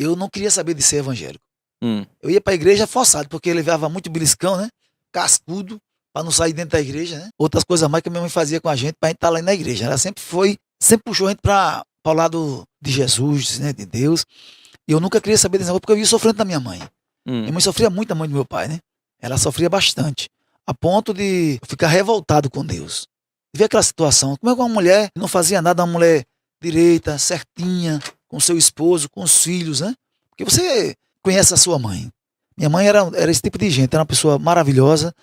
eu não queria saber de ser evangélico. Hum. Eu ia pra igreja forçado, porque eu levava muito beliscão, né? Cascudo, pra não sair dentro da igreja, né? Outras coisas mais que a minha mãe fazia com a gente pra gente estar lá na igreja. Ela sempre puxou a gente para o lado de Jesus, né? De Deus. E eu nunca queria saber desse negócio, porque eu ia sofrendo da minha mãe. Minha mãe sofria muito da mãe do meu pai, né? Ela sofria bastante. A ponto de eu ficar revoltado com Deus. Ver aquela situação. Como é que uma mulher não fazia nada, uma mulher direita, certinha, com seu esposo, com os filhos, né? Porque você conhece a sua mãe. Minha mãe era esse tipo de gente, era uma pessoa maravilhosa,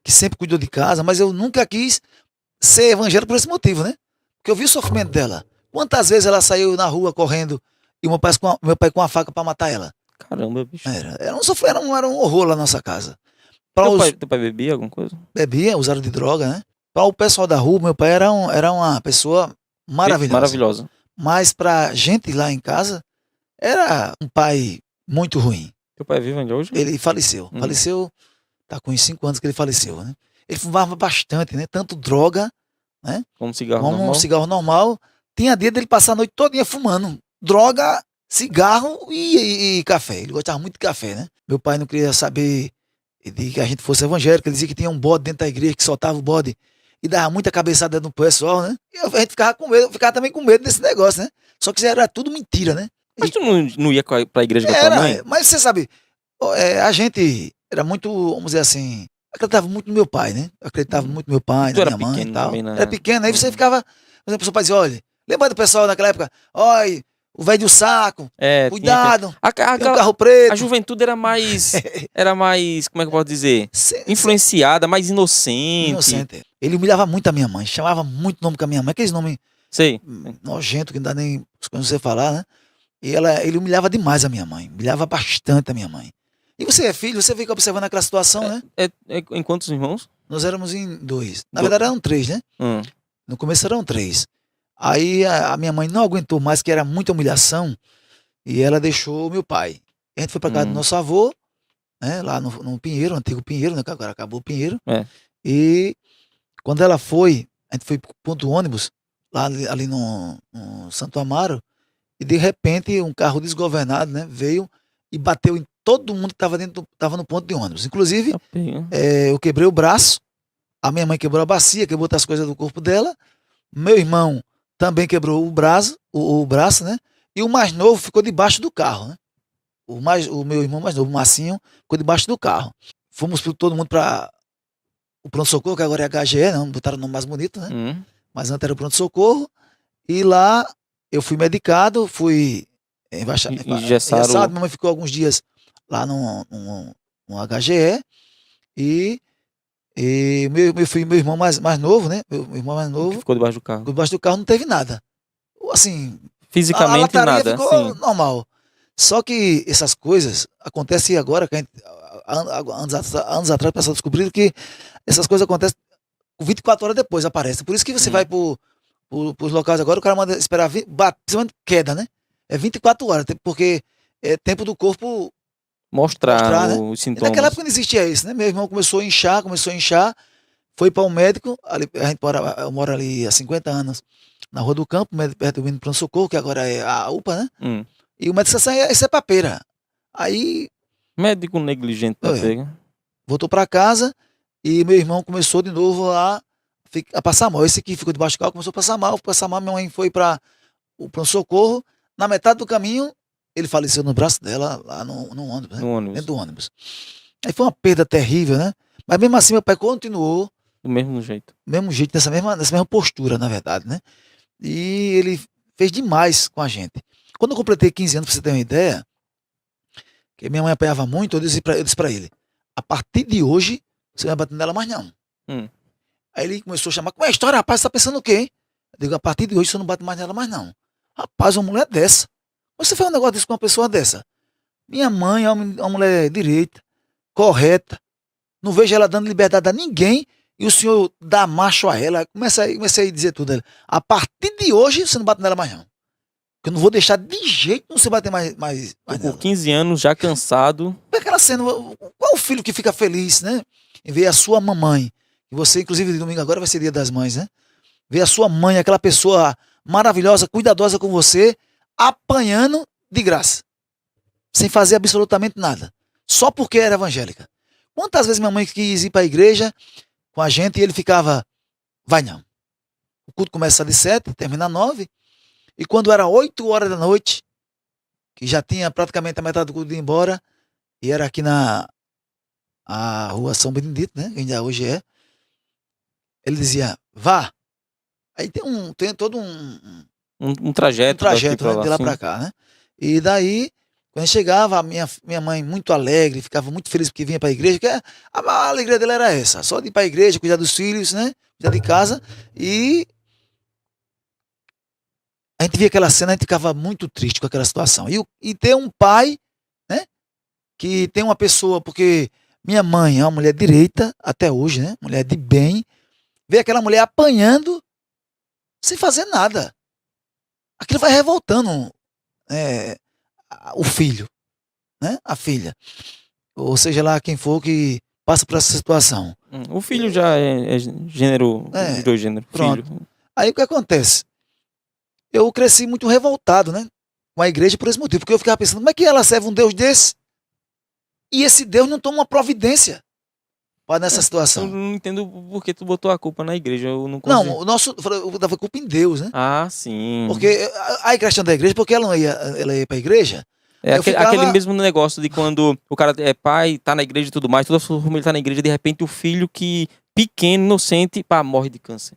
que sempre cuidou de casa, mas eu nunca quis ser evangélico por esse motivo, né? Porque eu vi o sofrimento dela. Quantas vezes ela saiu na rua correndo e meu pai com a faca para matar ela? Caramba, bicho. Era um horror lá na nossa casa. Teu pai bebia alguma coisa? Bebia, usaram de droga, né? Para o pessoal da rua, meu pai era uma pessoa maravilhosa. Mas pra gente lá em casa, era um pai muito ruim. Teu pai é vivo ainda hoje? Ele faleceu. Faleceu, tá com uns 5 anos que ele faleceu, né? Ele fumava bastante, né? Tanto droga, né? Como cigarro Como normal? um cigarro normal. Tinha dia dele passar a noite todinha fumando. Droga, cigarro e café. Ele gostava muito de café, né? Meu pai não queria saber de que a gente fosse evangélico. Ele dizia que tinha um bode dentro da igreja, que soltava o bode e dava muita cabeçada no pessoal, né? E a gente ficava com medo, ficava também com medo desse negócio, né? Só que era tudo mentira, né? Mas tu não ia pra igreja com a tua mãe? Mas você sabe, a gente era muito, vamos dizer assim, acreditava muito no meu pai, né? Acreditava muito no meu pai, na minha mãe e tal. Também, né? Era pequeno, aí você ficava, por exemplo, o seu pai dizia, olha, lembra do pessoal naquela época, olha, o velho do saco, cuidado, tem um carro preto. A juventude era mais, como é que eu posso dizer? Influenciada, mais inocente. Ele humilhava muito a minha mãe, chamava muito nome com a minha mãe, aqueles nomes nojento que não dá nem você falar, né? E ele humilhava demais a minha mãe, humilhava bastante a minha mãe. E você é filho, você fica observando aquela situação, né? Em quantos irmãos? Nós éramos em 2. Na verdade eram 3, né? No começo eram 3. Aí a minha mãe não aguentou mais, que era muita humilhação, e ela deixou meu pai. A gente foi pra casa do nosso avô, né? Lá no Pinheiro, no antigo Pinheiro, né? Que agora acabou o Pinheiro. E quando ela foi, a gente foi pro ponto do ônibus, lá ali no Santo Amaro, e de repente um carro desgovernado, né? Veio e bateu em todo mundo que estava no ponto de ônibus. Inclusive, eu quebrei o braço, a minha mãe quebrou a bacia, quebrou outras coisas do corpo dela, meu irmão também quebrou o braço, né? E o mais novo ficou debaixo do carro, né? O meu irmão mais novo, o Marcinho, ficou debaixo do carro. Fomos todo mundo para o pronto-socorro, que agora é HGE, não botaram o nome mais bonito, né? Mas antes era o pronto-socorro. E lá eu fui medicado, fui engessado. Minha mãe ficou alguns dias lá no HGE. E meu irmão mais novo, né? Meu irmão mais novo. Ficou debaixo do carro. Ficou debaixo do carro, não teve nada. Assim, fisicamente a nada. Ficou normal. Só que essas coisas acontecem agora, que a gente, anos atrás, o pessoal descobriu que essas coisas acontecem 24 horas depois, aparece. Por isso que você vai pros locais agora, o cara manda esperar, principalmente queda, né? É 24 horas, porque é tempo do corpo mostrar né? os sintomas. Naquela época não existia isso, né? Meu irmão começou a inchar, foi para um médico, eu moro ali há 50 anos, na Rua do Campo, perto do pronto-socorro, que agora é a UPA, né? E o médico disse assim, isso é papeira. Aí... Médico negligente papeira. Voltou para casa e meu irmão começou de novo a passar mal. Esse que ficou debaixo do carro começou a passar mal. Minha mãe foi para o pronto-socorro. Na metade do caminho, ele faleceu no braço dela, lá no ônibus, né? Dentro do ônibus. Aí foi uma perda terrível, né? Mas mesmo assim, meu pai continuou. Do mesmo jeito. Nessa mesma postura, na verdade, né? E ele fez demais com a gente. Quando eu completei 15 anos, pra você ter uma ideia, que minha mãe apanhava muito, eu disse pra ele, a partir de hoje, você não vai bater nela mais não. Aí ele começou a chamar, como é a história, rapaz, você tá pensando o quê? Eu digo, a partir de hoje você não bate mais nela mais não. Rapaz, uma mulher dessa. Você faz um negócio desse com uma pessoa dessa? Minha mãe é uma mulher direita, correta, não vejo ela dando liberdade a ninguém, e o senhor dá macho a ela. Comecei a dizer tudo. A partir de hoje, você não bate nela mais não. Porque eu não vou deixar de jeito nenhum você bater mais com 15 anos, já cansado. Aquela cena, qual o filho que fica feliz, né? Em ver a sua mamãe, e você, inclusive, domingo agora vai ser dia das mães, né? Ver a sua mãe, aquela pessoa maravilhosa, cuidadosa com você, apanhando de graça. sem fazer absolutamente nada, só porque era evangélica. Quantas vezes minha mãe quis ir para a igreja com a gente e ele ficava, vai não. O culto começa às 7, termina às 9, e quando era 8 horas da noite, que já tinha praticamente a metade do culto ido embora, e era aqui na rua São Benedito, né, que ainda hoje é, ele dizia, vá. Aí tem todo um trajeto, né, de lá para cá, né? E daí, quando chegava, a minha mãe muito alegre, ficava muito feliz porque vinha para a igreja, que a alegria dela era essa, só de ir para a igreja, cuidar dos filhos, né? Cuidar de casa. E a gente via aquela cena, a gente ficava muito triste com aquela situação. E ter um pai, né? Que tem uma pessoa, porque minha mãe é uma mulher direita, até hoje, né? Mulher de bem, ver aquela mulher apanhando sem fazer nada. Aquilo vai revoltando o filho, né? A filha. Ou seja lá quem for que passa por essa situação. O filho já é gênero, dos dois gêneros. Pronto. Filho. Aí o que acontece? Eu cresci muito revoltado, né? Com a igreja por esse motivo. Porque eu ficava pensando, como é que ela serve um Deus desse? E esse Deus não toma uma providência nessa situação. Eu não entendo por que tu botou a culpa na igreja. Eu não consigo. Não, eu dava culpa em Deus, né? Ah, sim. Porque a questão da igreja, porque ela ia pra igreja. Aquele mesmo negócio de quando o cara é pai, tá na igreja e tudo mais, toda a família tá na igreja, de repente o filho que, pequeno, inocente, morre de câncer.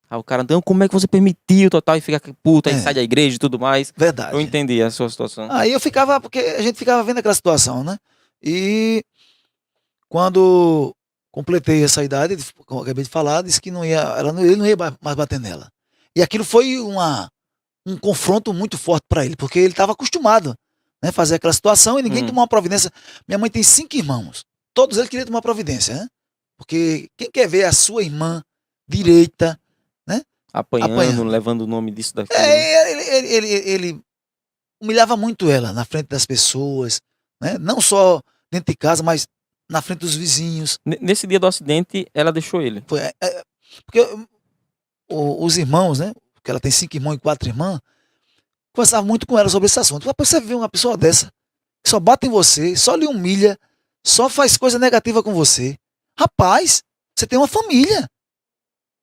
Aí o cara, então, como é que você permitiu, total, e fica puta, e sai da igreja e tudo mais. Verdade. Eu entendi a sua situação. Aí eu ficava, porque a gente ficava vendo aquela situação, né? E quando completei essa idade, como eu acabei de falar, disse que ele não ia mais bater nela. E aquilo foi um confronto muito forte para ele, porque ele estava acostumado, né, a fazer aquela situação e ninguém tomou uma providência. Minha mãe tem 5 irmãos, todos eles queriam tomar providência, né? Porque quem quer ver a sua irmã direita, né? Apanhando, levando o nome disso daqui. Ele humilhava muito ela na frente das pessoas, né? Não só dentro de casa, mas na frente dos vizinhos. Nesse dia do acidente, ela deixou ele? Foi, porque os irmãos, né? Porque ela tem 5 irmãos e 4 irmãs, conversavam muito com ela sobre esse assunto. Você vê uma pessoa dessa, que só bate em você, só lhe humilha, só faz coisa negativa com você. Rapaz, você tem uma família.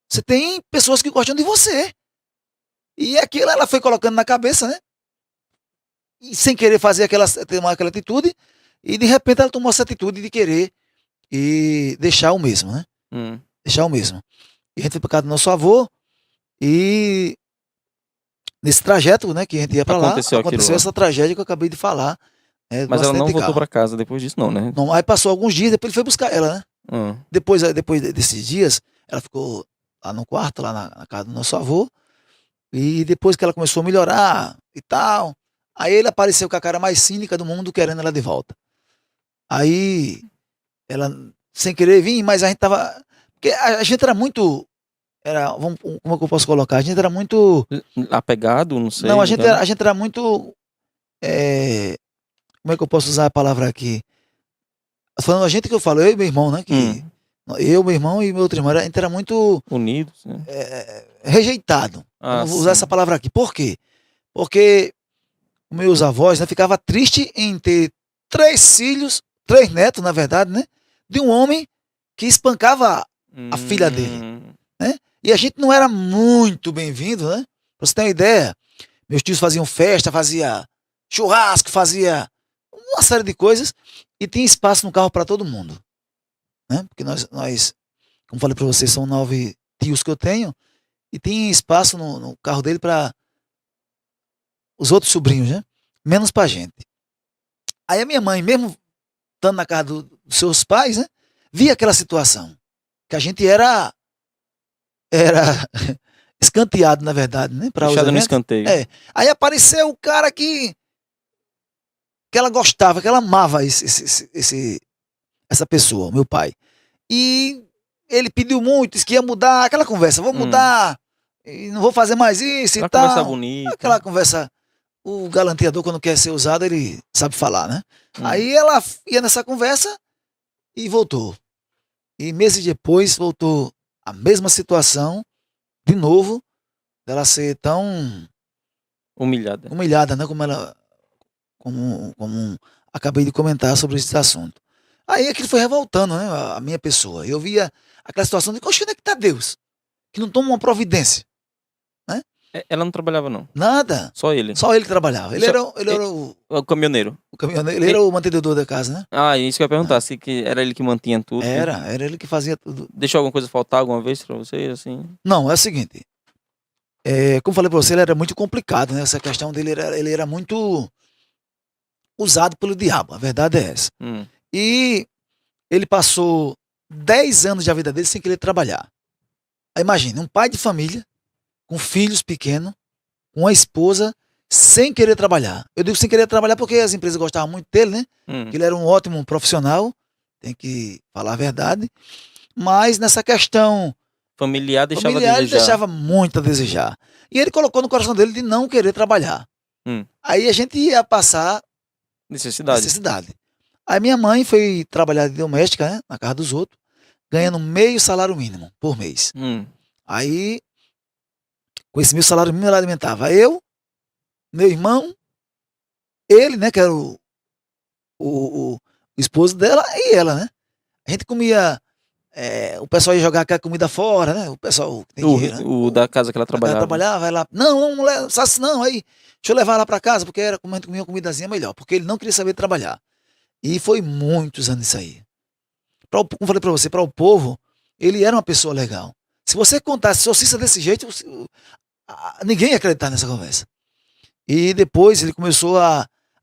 Você tem pessoas que gostam de você. E aquilo ela foi colocando na cabeça, né? E sem querer fazer aquela atitude, e de repente ela tomou essa atitude de querer e deixar o mesmo, né? Deixar o mesmo. E a gente foi para casa do nosso avô, e nesse trajeto, né, que a gente ia para lá, aconteceu essa tragédia que eu acabei de falar. Mas ela não voltou para casa depois disso, não, né? Não, aí passou alguns dias, depois ele foi buscar ela, né? Depois desses dias, ela ficou lá no quarto, lá na casa do nosso avô, e depois que ela começou a melhorar e tal, aí ele apareceu com a cara mais cínica do mundo, querendo ela de volta. Aí, ela, sem querer vir, mas a gente tava... Porque a gente era muito... como é que eu posso colocar? A gente era muito... apegado, não sei. Não, a gente era muito... como é que eu posso usar a palavra aqui? Falando a gente que eu falo, eu e meu irmão, né? Eu, meu irmão e meu outro irmão, a gente era muito... unidos, né? Rejeitado. Vamos usar essa palavra aqui. Por quê? Porque meus avós, né, ficavam tristes em ter 3 filhos, 3 netos, na verdade, né? De um homem que espancava a filha dele, né? E a gente não era muito bem-vindo, né? Pra você ter uma ideia, meus tios faziam festa, fazia churrasco, fazia uma série de coisas e tinha espaço no carro para todo mundo, né? Porque nós, como falei para vocês, são 9 tios que eu tenho e tinha espaço no carro dele para os outros sobrinhos, né? Menos pra gente. Aí a minha mãe, mesmo estando na casa dos seus pais, né? Via aquela situação. Que a gente era escanteado, na verdade, né? Deixado no escanteio. Aí apareceu o cara que ela gostava, que ela amava essa pessoa, meu pai. E ele pediu muito, disse que ia mudar, aquela conversa, vou mudar, e não vou fazer mais isso e tal. Conversa bonita. Aquela conversa, o galanteador quando quer ser usado, ele sabe falar, né? Aí ela ia nessa conversa e voltou. E meses depois voltou a mesma situação, de novo, dela ser tão... humilhada, né? Como ela como acabei de comentar sobre esse assunto. Aí aquilo foi revoltando, né, a minha pessoa. Eu via aquela situação de, oxe, onde é que está Deus? Que não toma uma providência. Né? Ela não trabalhava, não? Nada. Só ele? Só ele que trabalhava. Ele era o caminhoneiro? O caminhoneiro. Ele era o mantenedor da casa, né? Isso que eu ia perguntar, se que era ele que mantinha tudo. Era ele que fazia tudo. Deixou alguma coisa faltar alguma vez pra você, assim? Não, é o seguinte. Como falei pra você, ele era muito complicado, né? Essa questão dele, ele era muito usado pelo diabo. A verdade é essa. E ele passou 10 anos da vida dele sem querer trabalhar. Aí imagine, um pai de família, com filhos pequenos, com uma esposa, sem querer trabalhar. Eu digo sem querer trabalhar porque as empresas gostavam muito dele, né? Que ele era um ótimo profissional, tem que falar a verdade. Mas nessa questão familiar deixava ele deixava muito a desejar. E ele colocou no coração dele de não querer trabalhar. Aí a gente ia passar necessidade. Aí minha mãe foi trabalhar de doméstica, né, na casa dos outros, ganhando meio salário mínimo por mês. Aí, com esse meio salário mínimo, ela alimentava eu, meu irmão, ele, né, que era o esposo dela, e ela, né. A gente comia, o pessoal ia jogar aquela comida fora, né, o pessoal tem dinheiro, né? Da casa que ela trabalhava. Ela trabalhava, ela, não aí, deixa eu levar lá para casa, porque era como a gente comia uma comidazinha melhor, porque ele não queria saber trabalhar. E foi muitos anos isso aí. Como falei para você, para o povo, ele era uma pessoa legal. Se você contasse socista desse jeito, ninguém ia acreditar nessa conversa. E depois ele começou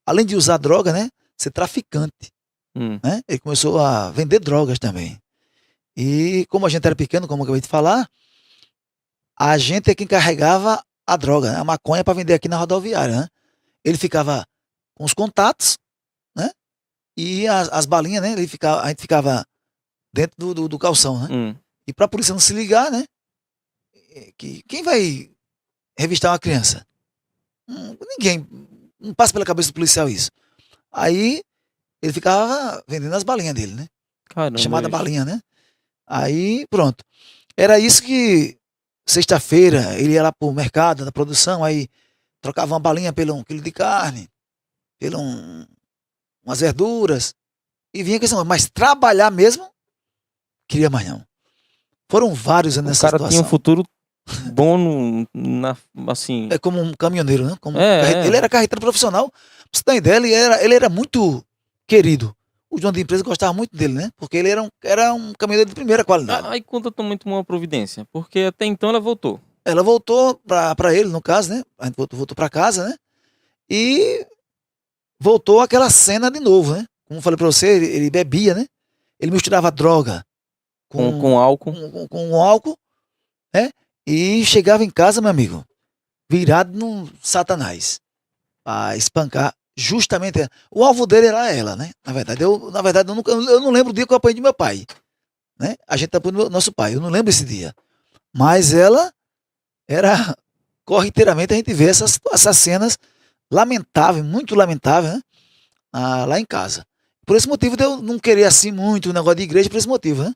além de usar droga, né, ser traficante. Né? Ele começou a vender drogas também. E como a gente era pequeno, como eu acabei de falar, a gente é quem carregava a droga, né? A maconha para vender aqui na rodoviária. Né? Ele ficava com os contatos, né? E as balinhas, né? A gente ficava dentro do calção, né? E para a polícia não se ligar, né? Quem vai revistar uma criança? Ninguém. Não passa pela cabeça do policial isso. Aí ele ficava vendendo as balinhas dele, né? Caramba, chamada balinha, né? Aí, pronto. Era isso que, sexta-feira, ele ia lá pro mercado, na produção, aí trocava uma balinha pelo 1 quilo de carne, pelo umas verduras, e vinha com esse negócio. Mas trabalhar mesmo, queria mais não. Foram vários anos nessa situação. O cara tinha um futuro bom assim... É como um caminhoneiro, né? Ele era carreteiro profissional. Pra você ter uma ideia, ele era muito querido. O dono da empresa gostava muito dele, né? Porque ele era um caminhoneiro de primeira qualidade. Aí conta muito uma providência, porque até então ela voltou. Ela voltou pra ele, no caso, né? A gente voltou pra casa, né? E voltou aquela cena de novo, né? Como eu falei pra você, ele bebia, né? Ele misturava droga com álcool. Com álcool, né? E chegava em casa, meu amigo, virado num satanás. Pra espancar. Justamente, o alvo dele era ela, né? Na verdade, eu não lembro o dia que eu apanhei de meu pai. Né? A gente apanhou do nosso pai, eu não lembro esse dia. Mas ela era, corriqueiramente, a gente vê essas cenas lamentáveis, muito lamentáveis, né? Lá em casa. Por esse motivo de eu não querer assim muito o negócio de igreja, por esse motivo, né?